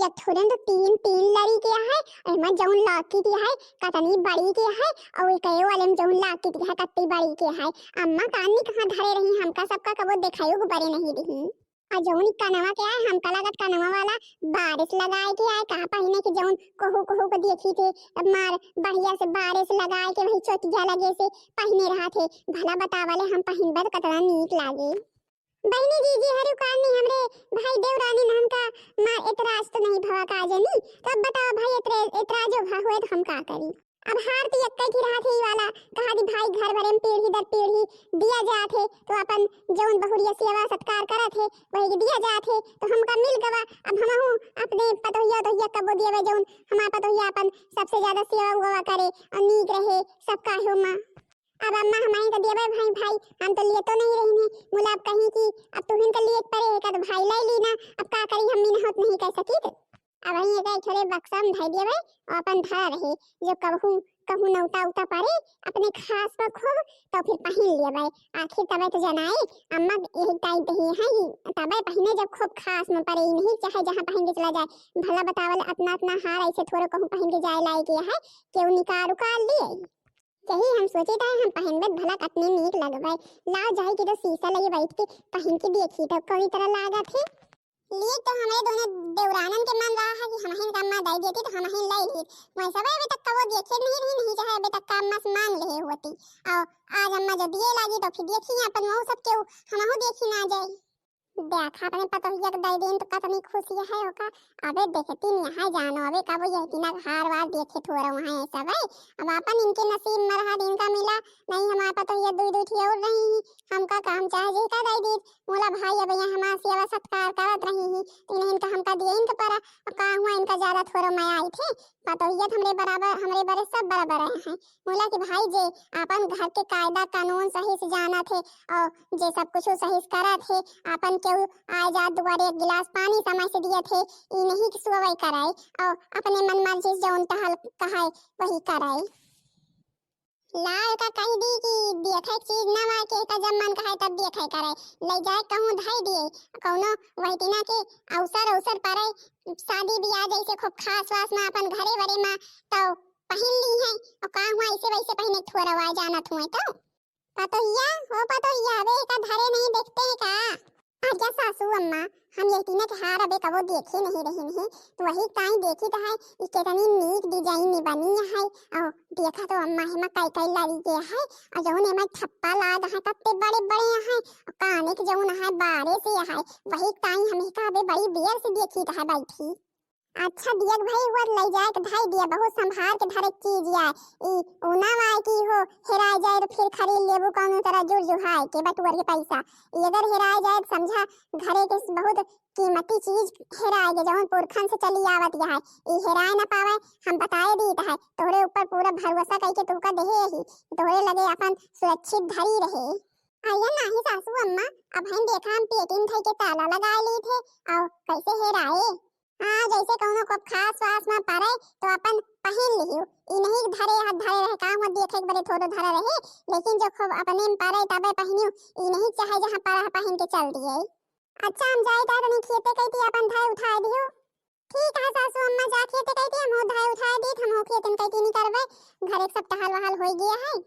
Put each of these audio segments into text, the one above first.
एक थोड़न तो तीन तीन लड़ी के है और मैं जौन लाकी की है कतनी बड़ी के है और एक वाले में जौन लाकी की है कत्ती बड़ी के है। अम्मा कानी कहां धरे रही हमका सबका कबो देखायो को बरे नहीं रही। और जौन कनवा के है हमका लागत कनवा वाला बारिश लगाए के है कहां पहिने के जौन कोहू कोहू को देखी थे मार बढ़िया से बारिश लगाए के वही चोटिया लगे से पहिने रहा थे। भला बतावले हम पहिनबर कतना नीक लागे। बहनी जी हरु कानी हमरे भाई देवरानी नाम का मां एतराज तो नहीं भवा काजनी। तब बताओ भाई एतराजो भा हुए तो हम का करी। अब हार तो यक्का की रहा थे वाला कहा दी भाई घर भरे में पीढ़ी दर पीढ़ी दिया जात है तो अपन जौन बहुरिया सेवा सत्कार करत है वही दिया जात है तो हमका मिल गवा। अब हमहू अपने पतोहिया तो कबो दिए जौन हमार पतोहिया अपन सबसे ज्यादा सेवा उगवा करे और नीक रहे सबका हो मां। अब अम्मा हमारी का दिया भाई भाई हम तो लिए तो नहीं रही है मुला अब कहीं की अब तुहिन का लिए परे का तो भाई लाई ली ना अब का करी हम मिनहत नहीं कर सकी थे। अब वही एक थोड़े बक्सा में धाई दिया भाई और अपन धरा रहे जो कहूं कहूं नौता उता पारे अपने खास पर खूब तो फिर पहन लिया भाई आखिर तबे तो जनाए अम्मा यही टाइप ही है तबे पहने जब खूब खास में परे नहीं चाहे जहां पहन के चला जाए। भला बतावल अपना अपना हार ऐसे थोड़े कहूं पहन के जाए लाई के है क्यों निकाल उकाल लिए यही हम सोचे थे हम पहनबे भला कतने नीक लगवाए लाओ जाए कि तो शीशा लगे बैठ के पहन के देखी तो कोई तरह लागा थे लिए तो हमें दोनों देवरानन के मन रहा है कि हम का अम्मा दाई देती तो हम लाई ली वैसा अबे तक का वो देखे नहीं चाहे अबे तक का अम्मा से मांग ले होती और आज अम्मा जो दिए लागी तो फिर देखी अपन वो सब के हमहु देखी ना जाए देखा अपने पतोहिया के दाई देन तो कतनी खुशी है ओका। अबे देखती यहाँ जानो अबे कब ये तीना हार वार देखे थोड़ा वहां ऐसा भाई अब अपन इनके नसीब में रहा दिन का मिला नहीं हमारे पतोहिया दुई दुई थी और रही हमका काम चाहे जे का दाई दी मोला भाई अब यहाँ हमारा सेवा सत्कार करत रही ही तीन इनका हमका दिए इनका परा का हुआ इनका ज्यादा थोड़ा मैं आई थे पतोहिया हमरे बराबर हमरे बड़े सब बराबर हैं मोला कि भाई जे अपन घर के कायदा कानून सही से जाना थे और जे सब कुछ सही से करा थे अपन केहू आए जा दुआरे एक गिलास पानी समय से दिए थे ई नहीं कि सुबह कराए और अपने मन मर्जी से जौन टहल कहाए वही कराए। लाल का कही दी कि देखे चीज ना मार के का जब मन कहे तब देखे करे ले जाए कहूं धाई दिए कौनो वही तीना के अवसर परे शादी ब्याह जैसे खूब खास वास में अपन घरे बरे में तो पहन ली है और का हुआ ऐसे वैसे पहने थोड़ा वा जाना हुए तो पतोहिया हो पतोहिया वे का धरे नहीं देखते हैं का आजा सासू अम्मा हम ये तीनों के हार अबे कबो देखे नहीं रहे नहीं तो वही ताई देखी तो है कितनी नीक डिजाइन में बनी है और देखा तो अम्मा है कई कई लड़ी के है और जौन में थप्पा लाद है कत्ते बड़े बड़े है और काने के जौन है बारे से है वही ताई हमें का अबे बड़ी बेर से देखी तो है बैठी। अच्छा दिया भाई हुआ ले जाए के भाई दिया बहुत संभाल के धरे कीजिए ई ओना वाई की हो हेराय जाए तो फिर खरीद लेबो कौनो तरह जुड़ जुहाए के बटुअर के पैसा अगर हेराय जाए तो समझा घरे के बहुत कीमती चीज हेराय के जौन पुरखन से चली आवत है ई हेराय ना पावे हम बताए दी है तोरे ऊपर पूरा भरोसा करके तुमका देहे ही तोरे लगे अपन सुरक्षित धरी रहे। आया नहीं सासू अम्मा अब हम देखा हम पेटिन थे के ताला लगा ली थे और कैसे हेराए हाँ जैसे कौनो को खास वास में परे तो अपन पहन लियो ई नहीं धरे हाथ धरे रहे काम देखे एक बारे थोड़ा धरे रहे लेकिन जो खूब अपने में परे तबे पहनियो ई नहीं चाहे जहां पर पहन के चल दिए। अच्छा हम जाए ता नहीं खेते कहती अपन धाय उठा दियो ठीक है सासू अम्मा जा खेते कहती हम धाय उठा दी हम हो खेतन कहती नहीं करबे घर एक सब टहल वहल हो गया है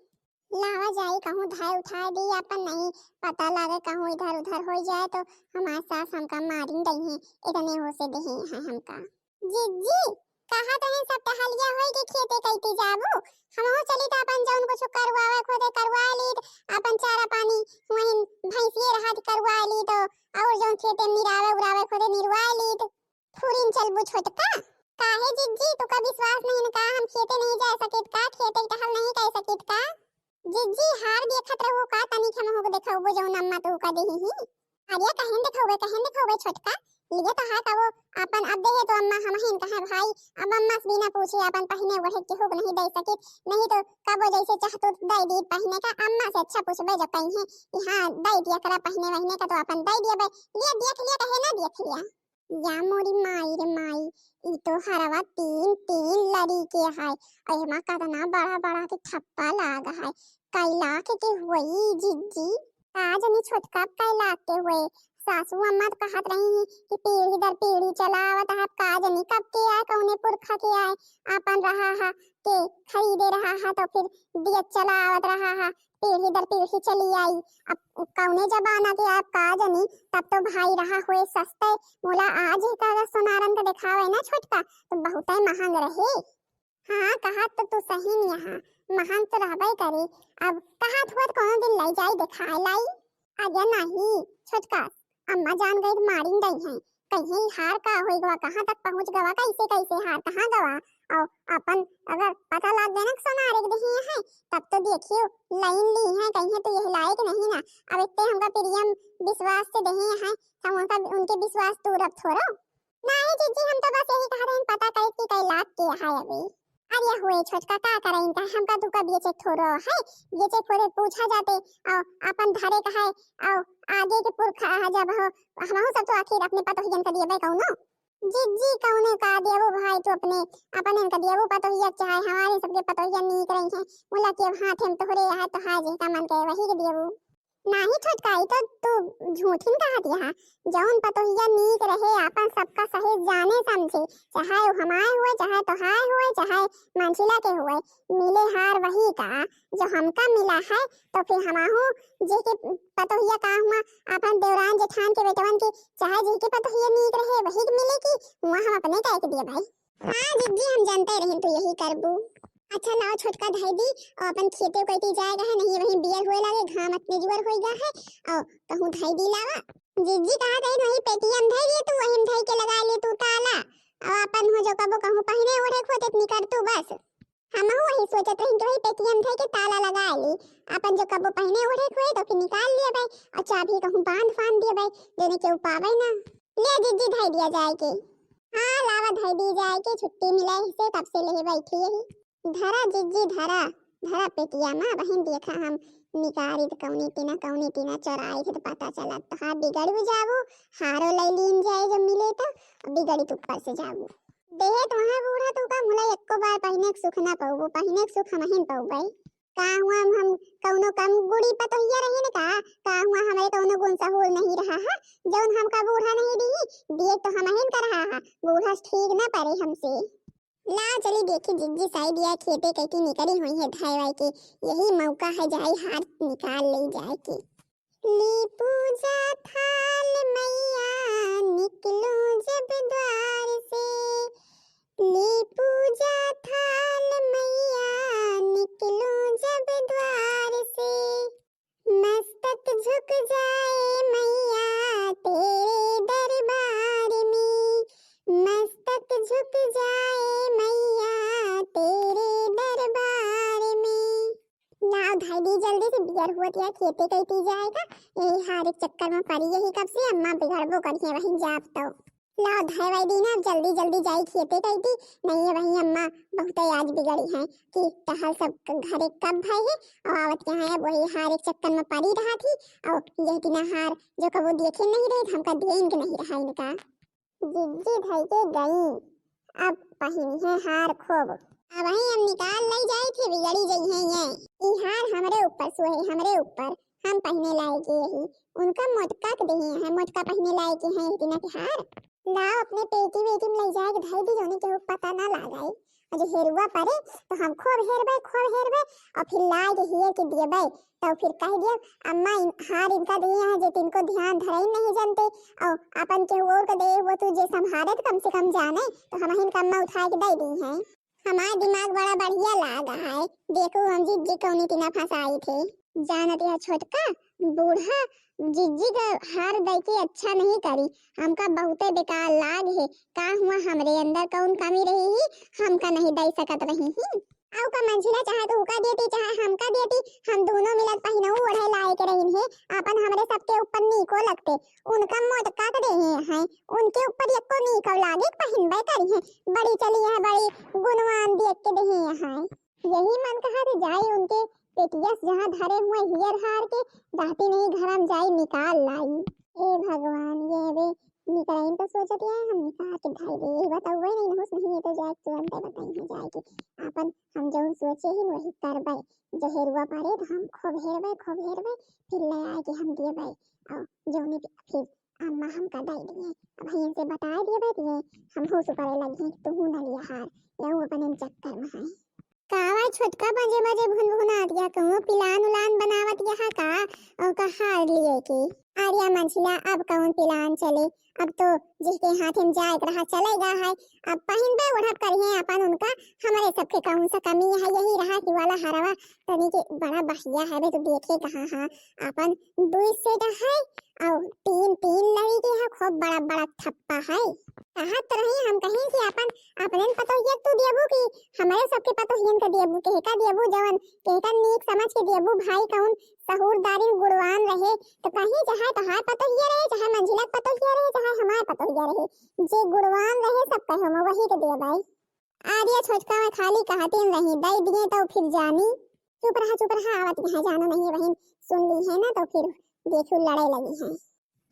लावा जाई कहूं धाय उठा दी अपन नहीं पता लगे कहूं इधर उधर हो जाए तो हमारे सास हमका मारिन दही है इतने हो से दही है हमका जी कहा तो है सब टहलिया होई के खेते कहती जाबू हम हो चली तो अपन जौन कुछ करवावे खोदे करवा ली अपन चारा पानी वहीं भैंसिए रहा करवा ली तो और जौन खेते निरावे उरावे खोदे निरवा ली फुरिन चलबू छोटका काहे जी तो का विश्वास नहीं न का हम खेते नहीं जा सकित का खेते टहल नहीं कर सकित का जी हार देखत रहो का तनी हम हो देखाओ जो अम्मा तो का देही ही अरे कहन देखोगे छोटका लिए तो है का वो अपन अब दे तो अम्मा हम हिन कहा भाई अब अम्मा से बिना पूछे अपन पहने वढ़े के हो नहीं दे सके नहीं तो कबो जैसे चाहतो दे दी पहने का अम्मा से अच्छा पूछबे जब कहीं है हां दे दिया करा पहने वहने का तो अपन दे दिया बे लिए देख लिया कहे ना देख लिया या मोरी माई रे माई ई तो हरवा तीन तीन लड़ी के है और एमा कतना बड़ा बड़ा के थप्पा लाग है कई लाख के हुई जिज्जी आज नहीं छोटका कई लाख के हुए सासू अम्मा तो कहत रही हैं कि पीढ़ी दर पीढ़ी चला आवत है, का जानी कब के आए कौने पुरखा के आए अपन रहा है के खरीदे रहा है तो फिर दियत चला आवत रहा है, पीढ़ी दर पीढ़ी चली आई। अब कौने जमाना के आप का जानी, तब तो भाई रहा हुए सस्ते, मोला आज ही का सोनारन का दिखावे ना छोटका तो बहुत ही महंग रहे। हाँ कहा तो तू सही नहीं, यहाँ महंग तो रहबे करे। अब कहा हुआ कोनो दिन लाई जाई दिखाए लाई। अरे नहीं छोटका, अम्मा जान गई तो मारिन दई है, कहीं हार का होई गवा, कहाँ तक पहुंच गवा, कैसे कैसे हार कहाँ गवा। और अपन अगर पता लग गया ना सोनारे के दही है तब तो देखियो लाइन ली है, कहीं तो यही लायक नहीं ना। अब इतने हमका प्रियम विश्वास से दही है हम उनका उनके विश्वास तोड़ब थोड़ा नहीं। जीजी हम तो बस यही कह रहे हैं पता करे कि कई लाख के है अभी। अरे हुए छोटका का करे इनका हमका दुका बेचे थोड़ा है, बेचे थोड़े पूछा जाते और अपन धरे का है और आगे के पुरखा जब हो हमहु सब तो आखिर अपने पतोहियन का दिए कौनो जीजी कौने का देवो भाई तो अपने अपन इनका देवो पतोहिया चाहे हमारे सबके पतोहिया नहीं करें हैं मुला के हाथ हम तोहरे है तो हाजे का मन के वही के देवो नहीं छोटकाई तो तू झूठिन कहा दिया, जौन पतोहिया नीक रहे आपन सबका सही जाने समझे, चाहे वो हमारे हुए चाहे तोहार हुए चाहे मंजिला के हुए, मिले हार वही का जो हमका मिला है। तो फिर हमाहू जे के पतोहिया का हुआ अपन देवरान जेठान के बेटवन के चाहे जे के पतोहिया नीक रहे वही मिले की हुआ हम अपने कह के दिए भाई। हाँ जिद्दी हम जानते रहे तो यही करबू। अच्छा लाओ छोटका धाई दी और अपन खेते कटी जाएगा है नहीं वहीं बियर होए लागे घाम इतने जुगर होई गा है और कहूं धाई दी लावा। जीजी कहा गई वही पेटीएम धाई लिए तू वहीं धाई के लगा ले तू ताला और अपन हो जो कबो कहूं पहने ओढ़े खोते इतनी कर तू बस। हम वही सोचत रही कि वही पेटीएम धाई के ताला लगा ली अपन जो कबो पहने ओढ़े खोए तो फिर निकाल लिया भाई और चाबी कहूं बांध फांध दिया भाई देने के उपावे ना ले जीजी धाई दिया जाए के। हाँ लावा धाई दी जाए के छुट्टी मिले से तब से ले बैठी है धरा जिज्जी धरा धरा पेटिया माँ बहन देखा हम निकारी तो कौनी टीना चोराई थे तो पता चला तो हाँ बिगड़ भी जाबू हारो ले लीन जाए जब मिले तो बिगड़ी तो ऊपर से जाबू देहे तो वहाँ बूढ़ा तो का मुला एको बार पहने के सुख ना पाऊबू पहने के सुख हम पाऊ भाई का हुआ हम कौनो कम गुड़ी पतोहिया रही ने का हुआ हमारे कौनो गुण सहूल नहीं रहा है जौन हमका बूढ़ा नहीं दी दिए तो हम का रहा है बूढ़ा ठीक ना पड़े हमसे। ला चली देखी जिज्जी साई दिया खेते कैसी निकली हुई है धाई वाई की यही मौका है जाई हाथ निकाल ले जाए की। ली पूजा थाल मैया निकलो जब द्वार से, ली पूजा थाल मैया निकलो जब द्वार से, मस्तक झुक जाए मैया तेरे दरबार में, मस्तक झुक जाए मैया तेरे दरबार में। लाओ धाई दी जल्दी से बियर हुआ तिया खेते कैती जाएगा यही हार एक चक्कर में पड़ी यही कब से अम्मा बिगड़बो करिए वहीं जाप तो लाओ धाई वाई दी ना जल्दी जल्दी जाई खेते कैती नहीं है वहीं अम्मा बहुत आज बिगड़ी है कि टहल सब घरे कब भाई है और आवत के है वही हार एक चक्कर में पड़ी रहा थी और यही तीना हार जो कबो देखे नहीं रहे हमका दिए इनके नहीं रहा इनका जिज्जी धाई के गई अब पहनी है हार खूब अब वही हम निकाल ले जाए थे बिगड़ी गई है ये हार हमरे ऊपर सोए हमरे ऊपर हम पहने लायक यही उनका मोटका के दही है मोटका पहने लायक है इतना के हार लाओ अपने पेटी वेटी में ले जाए के धाई दी जोने के पता ना लगाई और जो हेरुआ पड़े तो हम खूब हेरबे और फिर लाए के हियर के दिएबे तो फिर कह दिया अम्मा हार इनका दिए हैं जे तिनको ध्यान धरे नहीं जानते और अपन के और के दे वो तू जे संभाले कम से कम जाने तो हम हिन कम्मा उठा के दे दी हैं। हमारा दिमाग बड़ा बढ़िया लगा है देखो हम जिज्जी कौनी टीना फंसाई थे जानते है छोटका बूढ़ा जिज्जी का हार दे के अच्छा नहीं करी हमका बहुते बेकार लाग है का हुआ हमरे अंदर कौन कमी रही ही हमका नहीं दे सकत रही ही आउ का मंझिला चाहे तो हुका देती चाहे हमका देती हम दोनों मिलत पहिनऊ ओढ़े लाए के रहिन है अपन हमरे सबके ऊपर नीको लगते उनका मोटका के देहे हैं उनके ऊपर एको नीको लागे पहिनबे करी है बड़ी चली है बड़ी गुणवान देख के देहे हैं यही मन कहा थे जाए उनके पेटियस जहाँ धरे हुए हियर हार के जाती नहीं घर हम जाई निकाल लाई ए भगवान ये वे निकलाइन तो सोचत है हम निकाल के धाई दे बताओ वही नहीं होश नहीं है तो जाए तुरंत बताई है जाए कि अपन हम जो सोचे ही वही करबे जो हेरुआ पारे तो हम खूब हेरबे फिर ले आए कि हम देबे और जोनी फिर अम्मा हमका दई दिए। अब हियन से बता दिए बतिए हम हो सुपारे लगी तू न लिया हार यऊ अपन चक्कर में है कावा छोटका बजे बजे भुन भुना दिया कहूं पिलान उलान बनावत यहाँ का और का हार लिए की आर्या मंझिला अब कौन पिलान चले अब तो जिसके हाथ में जाए रहा चलेगा है अब पहन पे उड़प करिए अपन उनका हमारे सबके कौन सा कमी है यही रहा कि वाला हरवा तनी के बड़ा बहिया है बे तो देखे कहां हां अपन दुई सेट है और तीन तीन लड़ी के है खूब बड़ा बड़ा थप्पा है कहा तो रही हम कहीं कि अपन अपने पतो ये तू देबू कि हमारे सबके पतो हियन का देबू के का देबू जवन के का नीक समझ के देबू भाई कौन सहूरदारी गुणवान रहे तो कहीं चाहे तहार पतो ये रहे चाहे मंजिला पतो ये रहे चाहे हमार पतो ये रहे जे गुणवान रहे सब कहे हम वही के दे भाई आर्या छोटका में खाली कहते रही दई दिए तो फिर जानी चुप रहा आवत है जानो नहीं बहन सुन ली है ना तो फिर देखो लड़ाई लगी है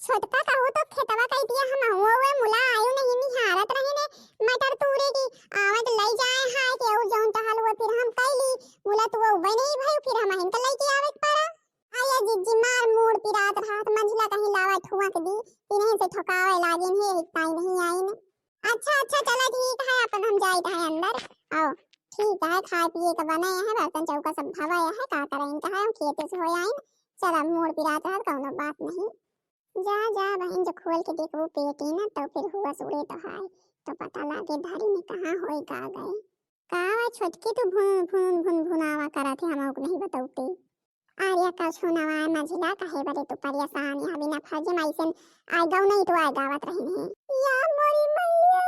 छोटका का हो तो खेतवा कह दिया हम हुए मुला आयु नहीं निहारत रहे ने मटर तूरे की आवत लई जाए हां के और जौन तहल हुए फिर हम कैली मुला तू उबे नहीं भाई फिर हम हिन लई के आवत पारा आया जिज्जी मार मोड़ पिरात रात मंजिला कहीं लावा ठुआ के दी इन्हें से ठोकावे लागिन है इतना नहीं आई ने अच्छा चला ठीक है अपन हम जाई है अंदर आओ ठीक है खा पिए का बनाया है बर्तन चौका सब भवाया है का करें इनका है खेत से हो आई चला मोड़ पिरात रात कौनो बात नहीं जा बहन जो खोल के देखो पेटी ना तो फिर हुआ सुड़े तो हाय तो पता लागे धारी में कहां होई का गए कावा छोटकी तो भुनावा करा थे हम नहीं बताऊते आर्या का छोनावा मझिला कहे बरे तो परेशान या बिना फर्ज माइसन आ गाव नहीं तो आ गावत रही है या मोरी मैया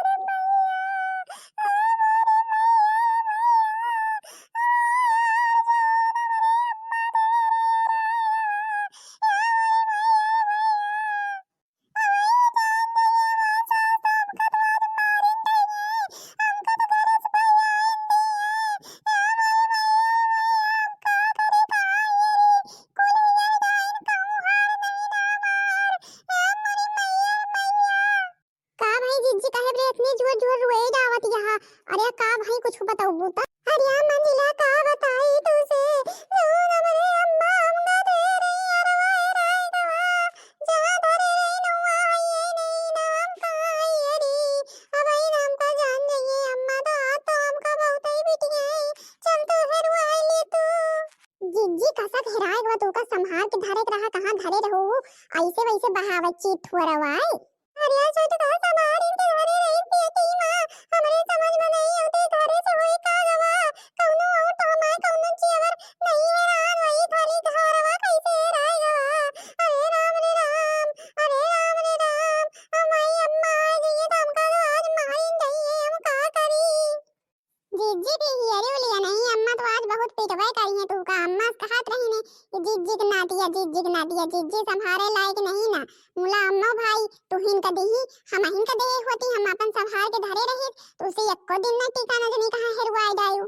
रे जिज्जी कहे रे इतनी जोर जोर रोए जावत यहाँ अरे का भाई कुछ बताओ बूता अरे मंजिला का बताई तुझे जौन हमरे अम्मा हमका दे रही अरवाए राय गवा जा धरे रही नौआ ये नहीं नाम का ये री अब आई नाम का जान जाइए अम्मा तो तो हमका बहुत ही बिटिया चल तो फिर आई ले तू जिज्जी कसा घेराए गवा तू का संभाल के धरे रहा कहां धरे रहो ऐसे वैसे बहावत चीत हुरवाए अरे छोटे का संभाल इनके धरे रही पेटी मां हमरे समझ में नहीं आते धरे से होई का गवा कौनो और तो मैं कौनो चीवर नहीं हैरान वही खाली घरवा कैसे रह गवा अरे राम रे राम हमारी अम्मा जी ये तो हमका तो आज मारिन गई है हम का करी जिज्जी भी हियरे लिया नहीं अम्मा तो आज बहुत पिटवाई करी है तू का अम्मा कहत रही ने जिज्जी के नातिया जिज्जी संभारे लायक नहीं ना मुला अम्मा भाई तू हिन का देही हम हिन का देही होती हम अपन संभाल के धरे रही तो उसे एको दिन ना टीका न जनी कहां हेरवाई दायु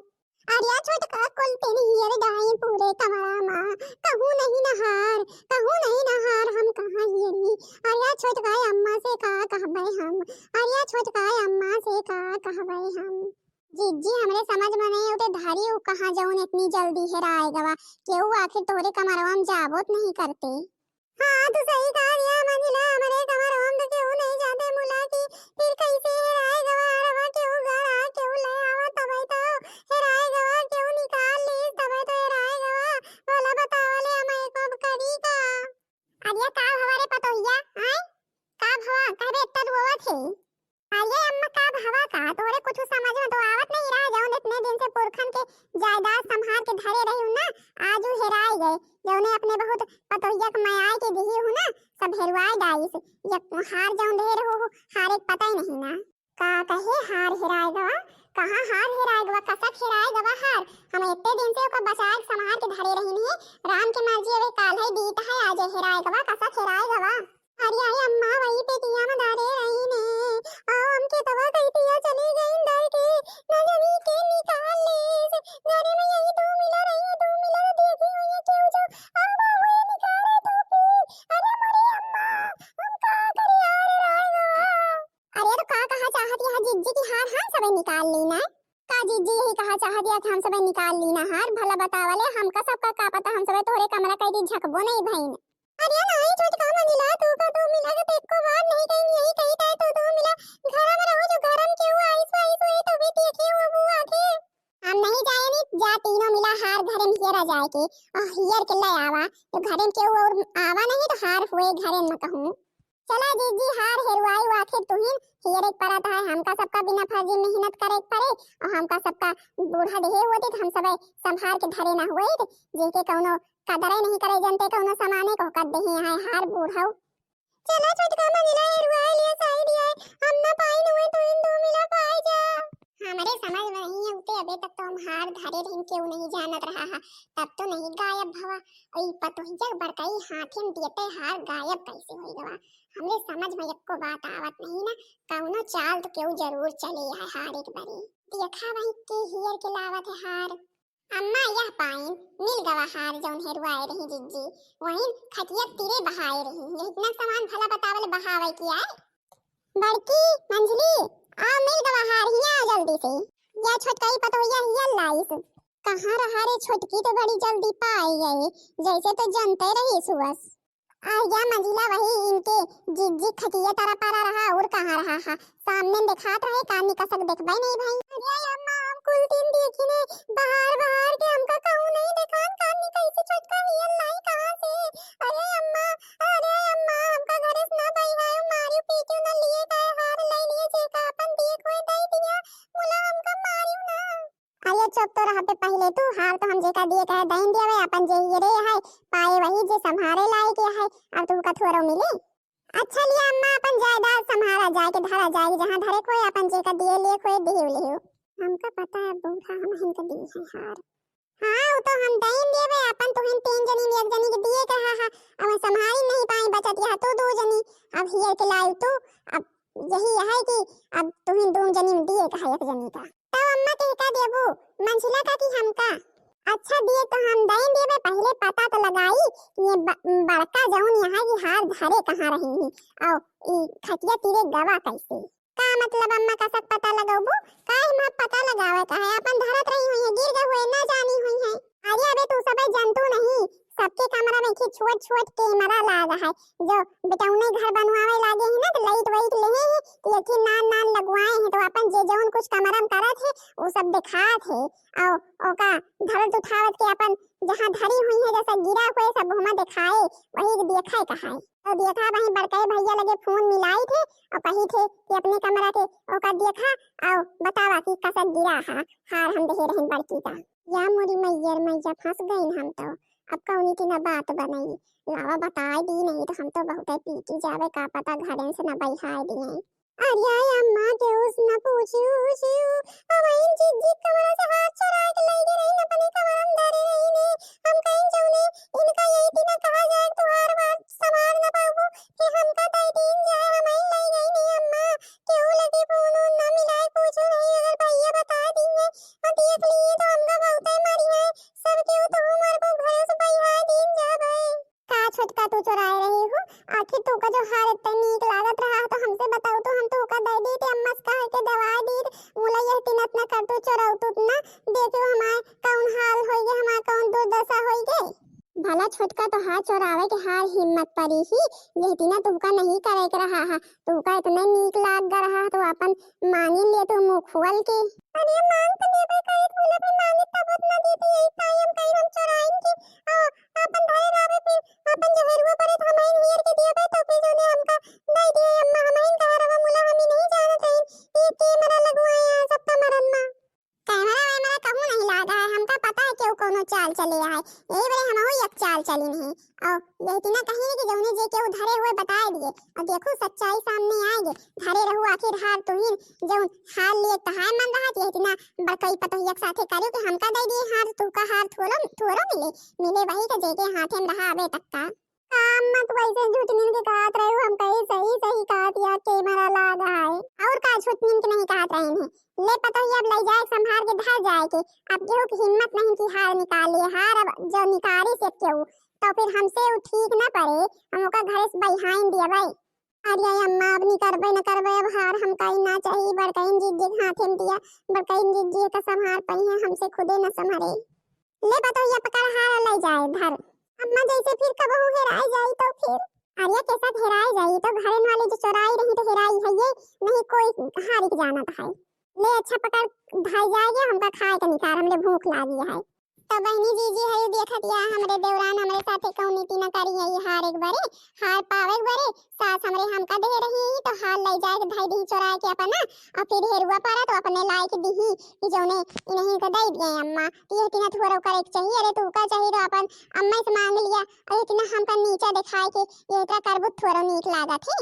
अरे छोटका कुल तेरी हियर दाई पूरे कमरा मां कहूं नहीं नहार हम कहां हियरी अरे छोटका अम्मा से का कहबे हम अरे छोटका अम्मा से का कहबे हम जिज्जी हमरे समझ में नहीं उते धारी उ कहां जाऊं इतनी जल्दी हेराए गवा केहू आखिर तोरे कमरवा में जाबोत नहीं करते हां तो सही कहा रिया मंजिला हमरे कमरवा में केहू नहीं जाते मुला की फिर कैसे हेराए गवा रवा केहू घर आ केहू ले आवा तबे तो हेराए गवा केहू निकाल ली तबे तो हेराए गवा बोला बतावले हमें कब करी का अरे का हमारे पतोहिया हैं का भवा कहबे इतना दुआ थे अरे अम्मा का भवा का तोरे कुछ समझ में तो आवत नहीं रहा जौन इतने दिन से पुरखन के जायदाद संभाल के धरे रही हूं ना आज उ हेराए गए जौने अपने बहुत पतोहिया के माया के दिही हूं ना सब हेरवाए डाइस ये हार जौन दे रहो हार एक पता ही नहीं ना का कहे हार हेराए गवा कहां हार हेराए गवा कसक हेराए गवा हार हम इतने दिन से ओका बचाए संभाल के धरे रही है राम के मर्जी वे काल है बीत है आज हेराए गवा कसक हेराए गवा अरे आई अम्मा वही पेटिया में धरे रही ने आओ हमके तवा कहितिया चली गई डर के न जानी के निकाल ले घरे में यही दो मिला देखी हुई है क्यों जो अब हुए निकाले तो फिर अरे मरी अम्मा हम का करे यार अरे तो का कहा चाहती है जिज्जी की हार हम सब निकाल लेना का जिज्जी यही कहा चाहती है हम सब निकाल लेना हार भला बतावले हमका सबका का पता हम सब तोरे कमरा कह दी झकबो नहीं भईन अरे नहीं छोटका मंजिला तू का तू मिला के पेट को बाहर नहीं कहीं यही कहीं का तो दो मिला घर में रहो जो घर में क्यों आइस वाइस हुई तो भी देखे वो बुआ के हम नहीं जाए नहीं जा तीनों मिला हार घर में हियरा जाए के हियर के ले आवा तो घर में क्यों और आवा नहीं तो हार हुए घर में कहूं चला दीदी हार हेरवाई आखिर तुहिन हियर एक परत है हमका सबका बिना फर्जी मेहनत करे पड़े और हमका सबका बूढ़ा देहे होते तो हम सब संभाल के धरे ना हुए जेके कौनो कदर नहीं करे जनते कौनो समाने को कर दे है हार बूढ़ा चला छोटका मंजिला हेरवाई लिया सही दिया हम ना पाई हुए तो इन दो मिला पाई जा हमारे समझ में नहीं है उते अबे तक तो हम हार धरे रही क्यों नहीं जानत रहा है तब तो नहीं गायब भवा ओई पतोहिया बड़काई हाथे में दियते हार गायब कैसे होई गवा हमरे समझ में एको बात आवत नहीं ना कौनो चाल तो क्यों जरूर चले है हार एक बारी देखा भाई के हियर के लावत है हार अम्मा यह पाइन मिल गवा हार जौन हेरवाए रही जिज्जी वहीं खटिया तीरे बहाए रही इतना सामान भला बतावल बहावे की आए बड़की मंजली आ मिल गवा हार हिया जल्दी से या छोटकाई पतोहिया हिया लाइस कहां रहा रे छोटकी तो बड़ी जल्दी पाई गई जैसे तो जानते रही सुबह आ या मंजिला वही इनके जिज्जी खटिया तरह पारा रहा और कहां रहा हा सामने दिखात रहे कानी कसक देखबै नहीं भाई अरे अम्मा हम कुल दिन देखी ने बाहर बाहर के हमका कहूं नहीं देखान कानी कैसे छोटका हिया लाई कहां से अरे अम्मा हमका घरे से ना पाई है मारी पीटू ना लिए का हार ले लिए जे का अपन दिए कोई दे दिया मुला हमका मारियो ना आये चुप तो रहा पे पहले तू हार तो हम जेका दिए कहे दइन दिया वे अपन जे ये रे है पाए वही जे संभारे लाए के है अब तू का थोरो मिले अच्छा लिया अम्मा अपन जायदाद संभारा जाए के धरा जाए जहां धरे कोई अपन जे का दिए ले कोई दिए ले हमका पता है बूढ़ा हम हिंक दी है हार हां वो तो हम दइन देवे अपन तो हिन तीन जनी में एक जनी के दिए कहा है अब संभारी नहीं पाई बचत या तो दो जनी अब हियर के लाए तू अब यही है कि अब तू हिन दो जनी में दिए कहा एक जनी का तो अम्मा के का देबू मंजिला का की हमका अच्छा दिए तो हम दइन देवे पहले पता तो लगाई ये बड़का जौन यहाँ की हार धरे कहाँ रही है और ई खटिया तीरे गवा कैसे का मतलब अम्मा का सब पता लगाबू काहे हम पता लगावे काहे अपन धरत रही हुई है गिर गए हुए ना जानी हुई है अरे अबे तू सब जंतु नहीं सबके कमरा में की छोट छोट कैमरा लगा है जो बेटौने घर बनवावे लागे है ना तो लाइट वाइट लेहे है तो ये नान नान लगवाए हैं तो अपन जे जौन कुछ कमरा में करत है वो सब दिखात है और ओका धरत उठावत के अपन जहां धरी हुई है जैसा गिरा हुए सब हमें दिखाए वही देखा कहा है तो देखा वही बड़काई भैया लगे फोन मिलाई थे और कही थे कि अपने कमरा के ओका देखा और बतावा कि कसक गिरा है हार हम देखे रहन बड़की का या मोरी मैया फंस गई हम तो अब कौनी की ना बात बनाई लावा बताई दी नहीं तो हम तो बहुत पीटी जावे का पता घरे से ना बैठाई दिए अरे अम्मा के उस ना पूछू हमारी जिज्जी कमरा से हाथ चुरा के ले गई रही ना अपने कमरा में धरे रही ने हम कहीं जाने इनका यही दिन कहा जाए तुम्हार बात संभाल ना पाऊं कि हमका दे दिन जाए हमारी ले गई नहीं अम्मा क्यों लगे फोन ना मिलाए पूछो नहीं अगर भैया बता दिए और देख लिए तो हमका बहुत मारी है सब क्यों तो हमारे को घर से बैठा दिन जा भाई का छोटका तू चुराए रही हो आखिर तू का जो हार इतना नीक लागत रहा तो हमसे बताओ तो हम तो का दे दी ते अम्मा का के दवा दी मुला यह तीन इतना कर तू चुराओ तू ना देखो हमार कौन हाल होई गे हमार कौन दुर्दशा होई गे भला छोटका तो हाथ चुरावे के हार हिम्मत परी ही यह तीना तुमका नहीं करे के रहा है तुमका इतना नीक लाग रहा तो अपन मानी ले तो मुंह खोल के अरे मांग तो देबे करे फूल पे मांगे तब ना देती यही टाइम कहीं हम चुराएंगे अपन धरे रावे फिर अपन जो हेरुआ पड़े तो हमारे हियर के दिया तो फिर जो ने हमका दे दिए अम्मा हमारे का रवा मुला हम नहीं जानत है ये कैमरा लगवाया सब मरन मा कैमरा वैमरा कहूं नहीं लागा है हमका पता है क्यों कोनो चाल चले है यही बरे हम हो एक चाल चली नहीं और यही तीना कहीं कि जौने जे के धरे हुए बता दिए और देखो सच्चाई सामने आएगी धरे रहू आखिर हार तुहिन जौन हार लिए तहाय मन रहा यही तीना बड़कई पतोहिया के साथे करियो कि हमका दे दिए हार तू का हार थोरो थोरो मिले वही के जे के हाथे में रहा अबे तक का मत वैसे झूठनीन के कहत रहे हो हम कहीं सही सही कहत या कैमरा लगा है और का झूठनीन के नहीं कहत रहे हैं ले पता ही अब ले जाए संभाल के धर जाए के अब केहू की हिम्मत नहीं कि हार निकाले हार अब जो निकाली से केहू तो फिर हमसे वो ठीक ना पड़े हम ओका घर से बहिहाइन दिया भाई अरे अम्मा अब नहीं करबे न करबे अब हार हम कहीं ना चाहिए बड़कइन जिज्जी के हाथे में दिया बड़कइन जिज्जी का संभाल पई है हमसे खुदे न संभाले ले पता ही पकड़ हार ले जाए धर अम्मा जैसे फिर कबहू हेराई जाई तो आर्या के साथ हेराई जाई तो घरन वाले जो चोराई रही तो हेराई है ये नहीं कोई हारिक जाना है। ले अच्छा पकड़ भाई जाएगा हमका खाए के निकार हमरे भूख लागी है। तो बहनी जीजी है देखत या हमरे देवरान हमरे साथे कौन नीति न करी है हार एक बारे हार पावे एक बारे सास हमरे हमका दे रही तो हार ले जाए धाई दी चोरा के अपना और फिर हेरुआ पारा तो अपने लाए के दी कि जोने इन्हीं को दे दिए अम्मा ये तिना थोड़ा करे चाहिए अरे तू का चाहिए तो अपन अम्मा से मांग लिया अरे तिना हमका नीचा दिखाए के ये इतना करबुत थोड़ा नीक लागत है।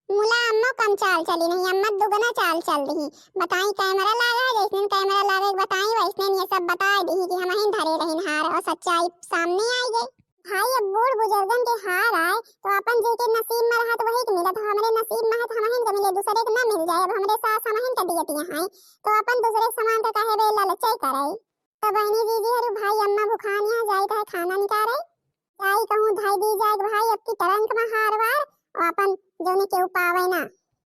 मुला अम्मा कम चाल चली नहीं अम्मा दुगना चाल चल रही बताई कैमरा लगा है जैसे कैमरा लगा बताई वैसे ये सब बता दी कि हम ही धरे रहिन हार और सच्चाई सामने आई गई। भाई अब बूढ़ बुजुर्गन के हार आए तो अपन जे के नसीब में रहा तो वही के मिला तो हमरे नसीब में है तो हमहिन के मिले दूसरे के ना मिल जाए अब हमरे सास हमहिन के दियती हैं तो अपन दूसरे सामान का काहे बे लालच करे। तो बहनी दीदी हरु भाई अम्मा भुखान यहाँ जाई तो खाना निकाले जाई कहूं धाई दी जाए भाई अब की तरंग में हार वार और अपन जोने के पावे ना।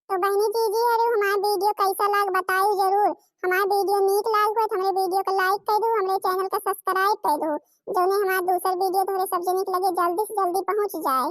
तो बहनी जीजी हरे हमारा वीडियो कैसा लग बताओ जरूर। हमारा वीडियो नीक लाग हो तो हमारे वीडियो को लाइक कर दो हमारे चैनल को सब्सक्राइब कर दो जोने हमारा दूसरा वीडियो थोड़े सब नीक लगे जल्दी से जल्दी पहुंच जाए।